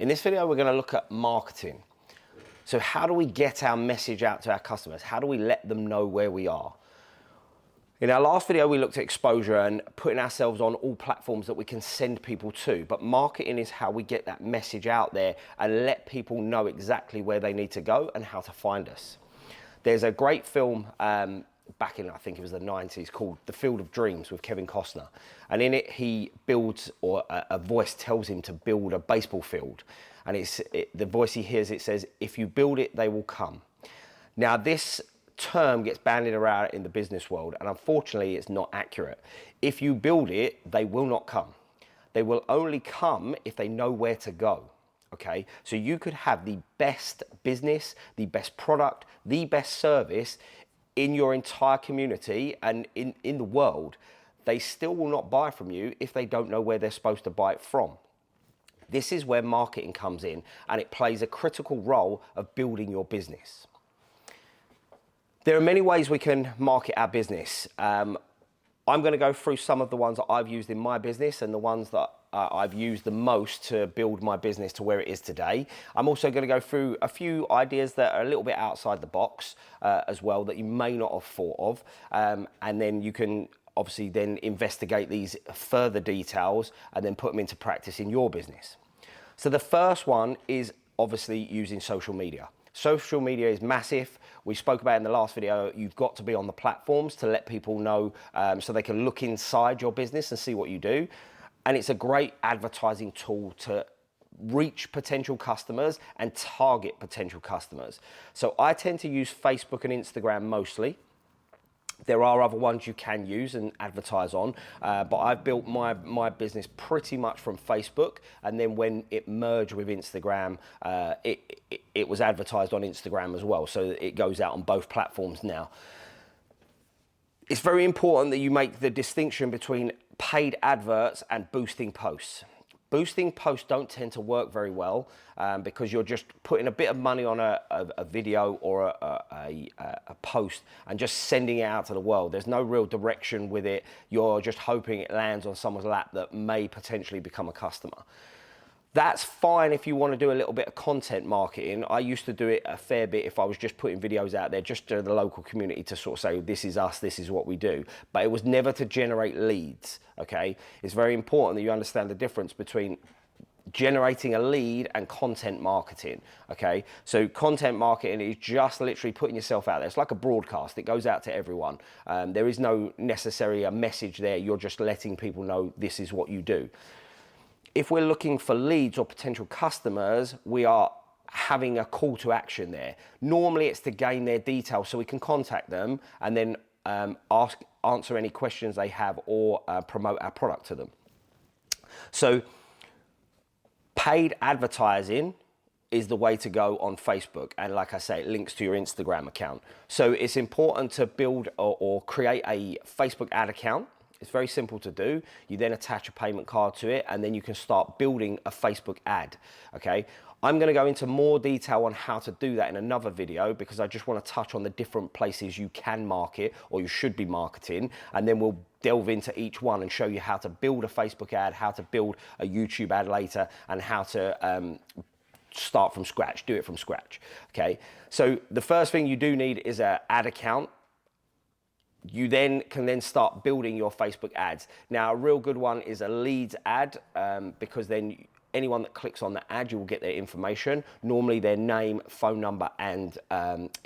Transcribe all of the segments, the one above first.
In this video, we're going to look at marketing. So how do we get our message out to our customers? How do we let them know where we are? In our last video, we looked at exposure and putting ourselves on all platforms that we can send people to. But marketing is how we get that message out there and let people know exactly where they need to go and how to find us. There's a great film back in, I think it was the 90s, called The Field of Dreams with Kevin Costner. And in it, he builds, or a voice tells him to build a baseball field. And the voice he hears, it says, if you build it, they will come. Now, this term gets bandied around in the business world, and unfortunately, it's not accurate. If you build it, they will not come. They will only come if they know where to go. Okay, so you could have the best business, the best product, the best service in your entire community and in the world. They still will not buy from you if they don't know where they're supposed to buy it from. This is where marketing comes in, and it plays a critical role of building your business. There are many ways we can market our business. I'm going to go through some of the ones that I've used in my business and the ones that I've used the most to build my business to where it is today. I'm also going to go through a few ideas that are a little bit outside the box as well that you may not have thought of. And then you can obviously then investigate these further details and then put them into practice in your business. So the first one is obviously using social media. Social media is massive. We spoke about in the last video, you've got to be on the platforms to let people know so they can look inside your business and see what you do. And it's a great advertising tool to reach potential customers and target potential customers. So I tend to use Facebook and Instagram mostly. There are other ones you can use and advertise on, but I've built my business pretty much from Facebook, and then when it merged with Instagram, it was advertised on Instagram as well, so it goes out on both platforms now. It's very important that you make the distinction between paid adverts and boosting posts. Boosting posts don't tend to work very well because you're just putting a bit of money on a video or a post and just sending it out to the world. There's no real direction with it. You're just hoping it lands on someone's lap that may potentially become a customer. That's fine if you want to do a little bit of content marketing. I used to do it a fair bit if I was just putting videos out there just to the local community to sort of say, this is us, this is what we do. But it was never to generate leads, okay? It's very important that you understand the difference between generating a lead and content marketing, okay? So content marketing is just literally putting yourself out there. It's like a broadcast. It goes out to everyone. There is no necessarily a message there. You're just letting people know this is what you do. If we're looking for leads or potential customers, we are having a call to action there. Normally it's to gain their details so we can contact them and then answer any questions they have or promote our product to them. So paid advertising is the way to go on Facebook. And like I say, it links to your Instagram account. So it's important to build or create a Facebook ad account. It's very simple to do. You then attach a payment card to it, and then you can start building a Facebook ad, okay? I'm gonna go into more detail on how to do that in another video because I just wanna touch on the different places you can market or you should be marketing, and then we'll delve into each one and show you how to build a Facebook ad, how to build a YouTube ad later, and how to start from scratch, do it from scratch, okay? So the first thing you do need is an ad account. You then can start building your Facebook ads. Now, a real good one is a leads ad because then anyone that clicks on the ad, you will get their information, normally their name, phone number, and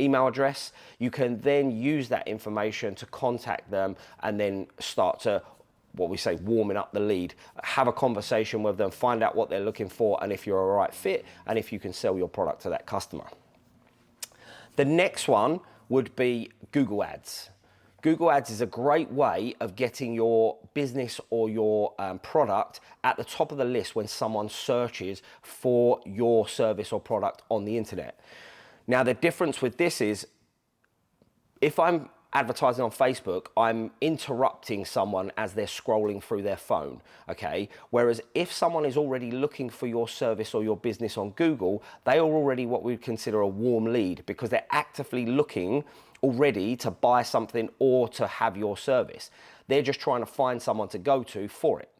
email address. You can then use that information to contact them and then start to, what we say, warming up the lead. Have a conversation with them, find out what they're looking for and if you're a right fit and if you can sell your product to that customer. The next one would be Google Ads. Google Ads is a great way of getting your business or your product at the top of the list when someone searches for your service or product on the internet. Now, the difference with this is if I'm advertising on Facebook, I'm interrupting someone as they're scrolling through their phone, okay? Whereas if someone is already looking for your service or your business on Google, they are already what we would consider a warm lead because they're actively looking already to buy something or to have your service. They're just trying to find someone to go to for it.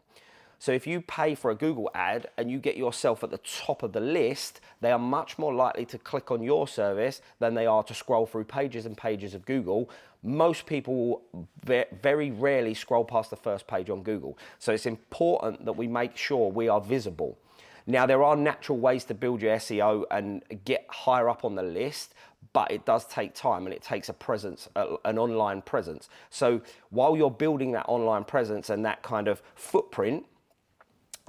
So if you pay for a Google ad and you get yourself at the top of the list, they are much more likely to click on your service than they are to scroll through pages and pages of Google. Most people very rarely scroll past the first page on Google. So it's important that we make sure we are visible. Now, there are natural ways to build your SEO and get higher up on the list, but it does take time and it takes a presence, an online presence. So while you're building that online presence and that kind of footprint,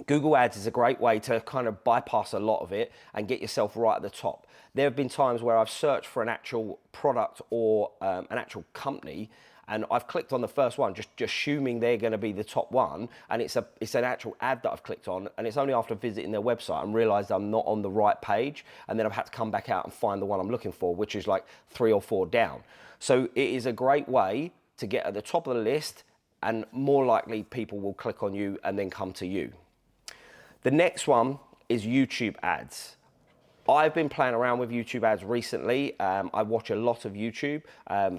Google Ads is a great way to kind of bypass a lot of it and get yourself right at the top. There have been times where I've searched for an actual product or an actual company, and I've clicked on the first one, just assuming they're going to be the top one, and it's an actual ad that I've clicked on, and it's only after visiting their website and realised I'm not on the right page, and then I've had to come back out and find the one I'm looking for, which is like 3 or 4 down. So it is a great way to get at the top of the list, and more likely people will click on you and then come to you. The next one is YouTube ads. I've been playing around with YouTube ads recently. I watch a lot of YouTube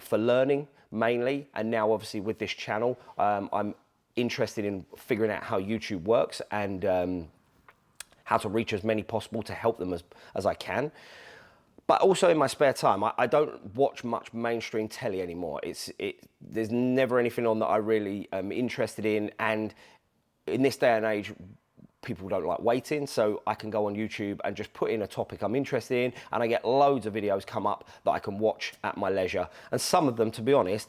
for learning mainly, and now obviously with this channel, I'm interested in figuring out how YouTube works and how to reach as many possible to help them as I can. But also in my spare time, I don't watch much mainstream telly anymore. There's never anything on that I really am interested in, and in this day and age, people don't like waiting, so I can go on YouTube and just put in a topic I'm interested in, and I get loads of videos come up that I can watch at my leisure. And some of them, to be honest,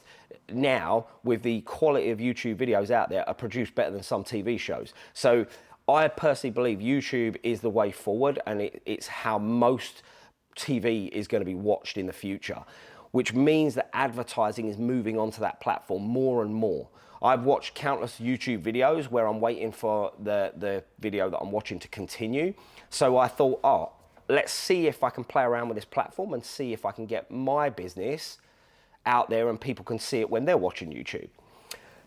now with the quality of YouTube videos out there, are produced better than some TV shows. So I personally believe YouTube is the way forward, and it's how most TV is going to be watched in the future, which means that advertising is moving onto that platform more and more. I've watched countless YouTube videos where I'm waiting for the video that I'm watching to continue. So I thought, oh, let's see if I can play around with this platform and see if I can get my business out there and people can see it when they're watching YouTube.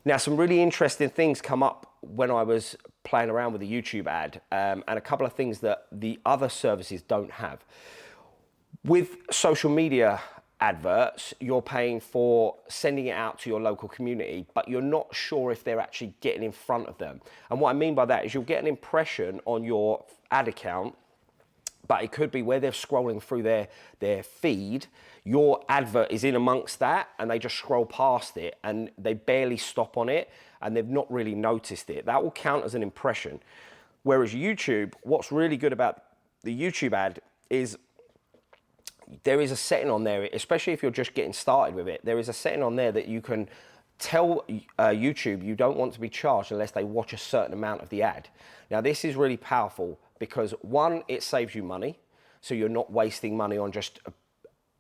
Now, some really interesting things come up when I was playing around with the YouTube ad, and a couple of things that the other services don't have. With social media adverts, you're paying for sending it out to your local community, but you're not sure if they're actually getting in front of them. And what I mean by that is you'll get an impression on your ad account, but it could be where they're scrolling through their feed, your advert is in amongst that, and they just scroll past it and they barely stop on it and they've not really noticed it. That will count as an impression. Whereas YouTube, what's really good about the YouTube ad is there is a setting on there, especially if you're just getting started with it, there is a setting on there that you can tell YouTube you don't want to be charged unless they watch a certain amount of the ad. Now, this is really powerful because, one, it saves you money, so you're not wasting money on just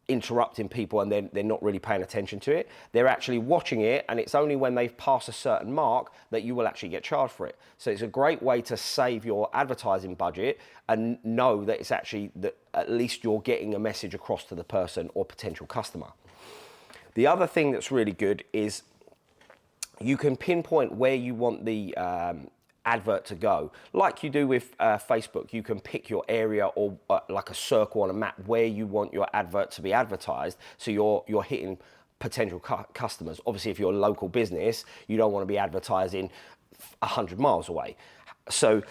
interrupting people and they're not really paying attention to it. They're actually watching it, and it's only when they've passed a certain mark that you will actually get charged for it. So it's a great way to save your advertising budget and know that it's actually that at least you're getting a message across to the person or potential customer. The other thing that's really good is you can pinpoint where you want the advert to go. Like you do with Facebook, you can pick your area or like a circle on a map where you want your advert to be advertised, so you're hitting potential customers. Obviously, if you're a local business, you don't want to be advertising 100 miles away. So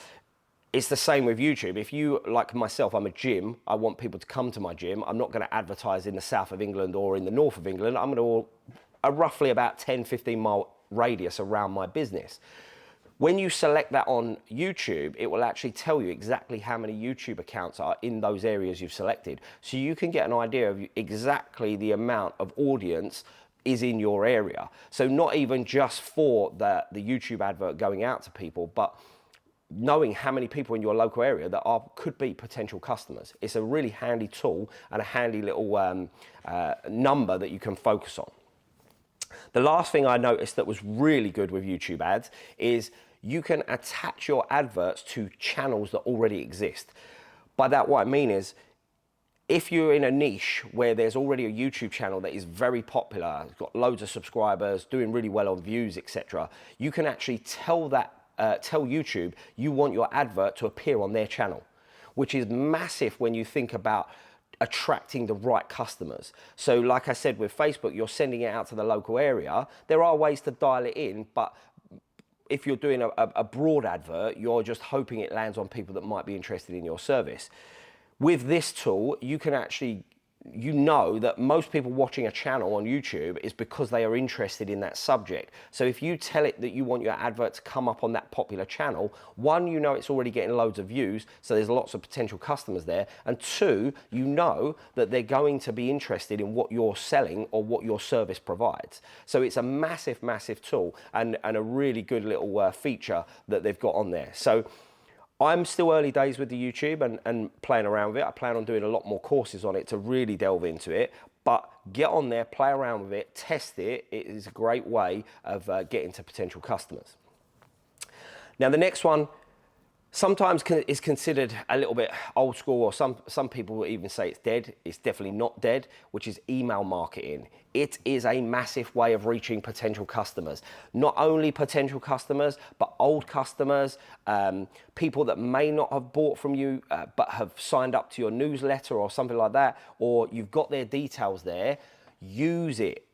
it's the same with YouTube. If you, like myself, I'm a gym, I want people to come to my gym, I'm not going to advertise in the south of England or in the north of England. I'm going to roughly about 10-15 mile radius around my business. When you select that on YouTube, it will actually tell you exactly how many YouTube accounts are in those areas you've selected. So you can get an idea of exactly the amount of audience is in your area. So not even just for the YouTube advert going out to people, but knowing how many people in your local area that could be potential customers. It's a really handy tool and a handy little number that you can focus on. The last thing I noticed that was really good with YouTube ads is you can attach your adverts to channels that already exist. By that, what I mean is, if you're in a niche where there's already a YouTube channel that is very popular, it's got loads of subscribers, doing really well on views, etc., you can actually tell YouTube you want your advert to appear on their channel, which is massive when you think about attracting the right customers. So like I said with Facebook, you're sending it out to the local area. There are ways to dial it in, but if you're doing a broad advert, you're just hoping it lands on people that might be interested in your service. With this tool, you can actually, you know that most people watching a channel on YouTube is because they are interested in that subject. So if you tell it that you want your advert to come up on that popular channel, one, you know it's already getting loads of views, so there's lots of potential customers there, and two, you know that they're going to be interested in what you're selling or what your service provides. So it's a massive, massive tool and a really good little feature that they've got on there. So I'm still early days with the YouTube and playing around with it. I plan on doing a lot more courses on it to really delve into it. But get on there, play around with it, test it. It is a great way of getting to potential customers. Now, the next one sometimes is considered a little bit old school, or some people will even say it's dead. It's definitely not dead, which is email marketing. It is a massive way of reaching potential customers. Not only potential customers, but old customers, people that may not have bought from you, but have signed up to your newsletter or something like that, or you've got their details there. Use it.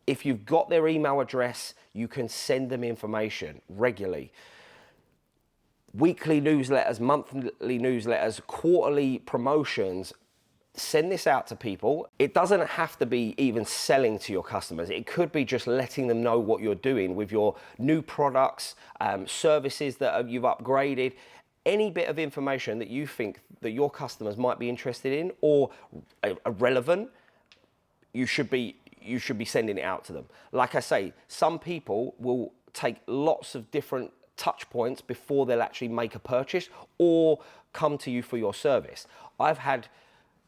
If you've got their email address, you can send them information regularly. Weekly newsletters, monthly newsletters, quarterly promotions. Send this out to people. It doesn't have to be even selling to your customers. It could be just letting them know what you're doing with your new products, services that you've upgraded. Any bit of information that you think that your customers might be interested in or are relevant, you should be sending it out to them. Like I say, some people will take lots of different touch points before they'll actually make a purchase or come to you for your service. I've had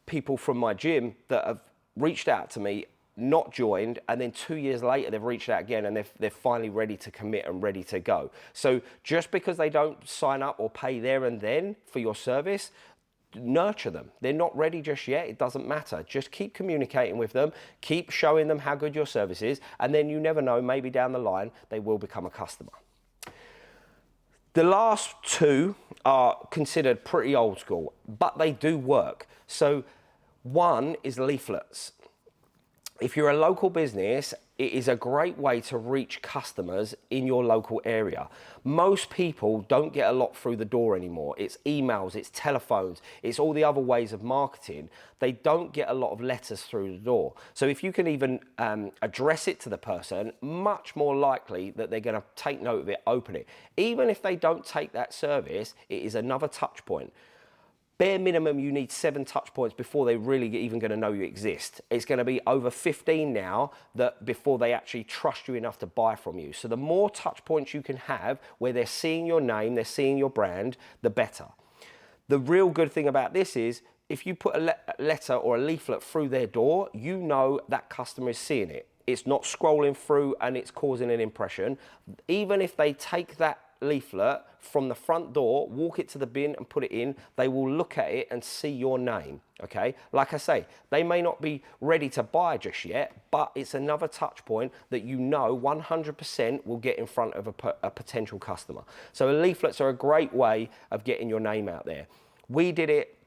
people from my gym that have reached out to me, not joined, and then 2 years later they've reached out again and they're finally ready to commit and ready to go. So just because they don't sign up or pay there and then for your service, nurture them. They're not ready just yet. It doesn't matter. Just keep communicating with them, keep showing them how good your service is, and then you never know, maybe down the line they will become a customer. The last two are considered pretty old school, but they do work. So one is leaflets. If you're a local business, it is a great way to reach customers in your local area. Most people don't get a lot through the door anymore. It's emails, it's telephones, it's all the other ways of marketing. They don't get a lot of letters through the door. So if you can even address it to the person, much more likely that they're going to take note of it, open it. Even if they don't take that service, it is another touch point. Bare minimum, you need 7 touch points before they're really even going to know you exist. It's going to be over 15 now that before they actually trust you enough to buy from you. So the more touch points you can have where they're seeing your name, they're seeing your brand, the better. The real good thing about this is if you put a letter or a leaflet through their door, you know that customer is seeing it. It's not scrolling through and it's causing an impression. Even if they take that leaflet from the front door, walk it to the bin and put it in, they will look at it and see your name, okay? Like I say, they may not be ready to buy just yet, but it's another touch point that you know 100% will get in front of a potential customer. So leaflets are a great way of getting your name out there. We did it,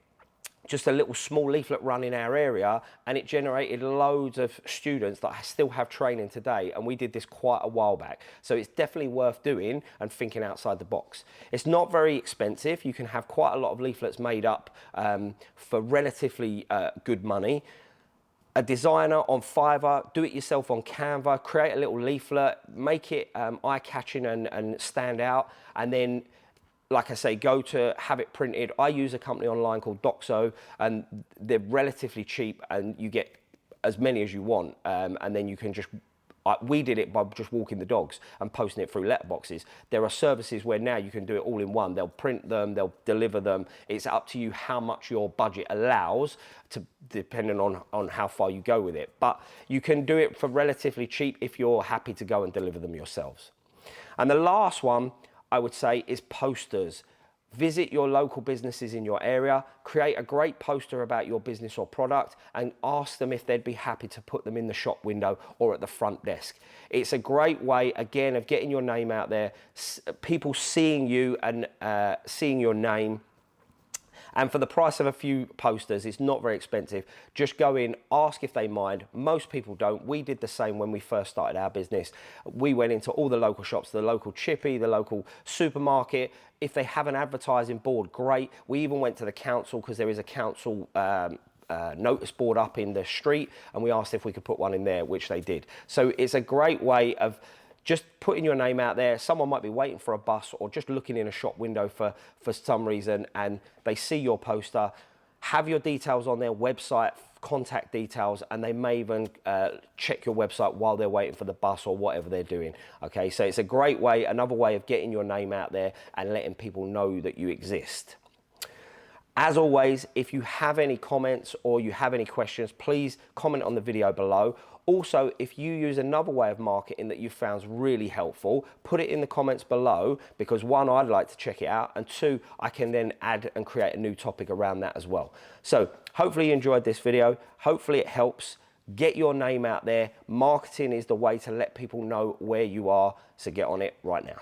just a little small leaflet run in our area, and it generated loads of students that I still have training today, and we did this quite a while back. So it's definitely worth doing and thinking outside the box. It's not very expensive. You can have quite a lot of leaflets made up for relatively good money. A designer on Fiverr, do it yourself on Canva, create a little leaflet, make it eye-catching and stand out, and then like I say, go to have it printed. I use a company online called Doxo, and they're relatively cheap, and you get as many as you want. And then you can just, we did it by just walking the dogs and posting it through letterboxes. There are services where now you can do it all in one. They'll print them, they'll deliver them. It's up to you how much your budget allows, depending on how far you go with it. But you can do it for relatively cheap if you're happy to go and deliver them yourselves. And the last one, I would say, is posters. Visit your local businesses in your area, create a great poster about your business or product, and ask them if they'd be happy to put them in the shop window or at the front desk. It's a great way, again, of getting your name out there, people seeing you and seeing your name, And for the price of a few posters, it's not very expensive. Just go in, ask if they mind. Most people don't. We did the same when we first started our business. We went into all the local shops, the local chippy, the local supermarket. If they have an advertising board, great. We even went to the council because there is a council notice board up in the street, and we asked if we could put one in there, which they did. So it's a great way of just putting your name out there. Someone might be waiting for a bus or just looking in a shop window for some reason, and they see your poster, have your details on their website, contact details, and they may even check your website while they're waiting for the bus or whatever they're doing. Okay, so it's a great way, another way of getting your name out there and letting people know that you exist. As always, if you have any comments or you have any questions, please comment on the video below. Also, if you use another way of marketing that you found really helpful, put it in the comments below, because one, I'd like to check it out, and two, I can then add and create a new topic around that as well. So hopefully you enjoyed this video. Hopefully it helps. Get your name out there. Marketing is the way to let people know where you are, so get on it right now.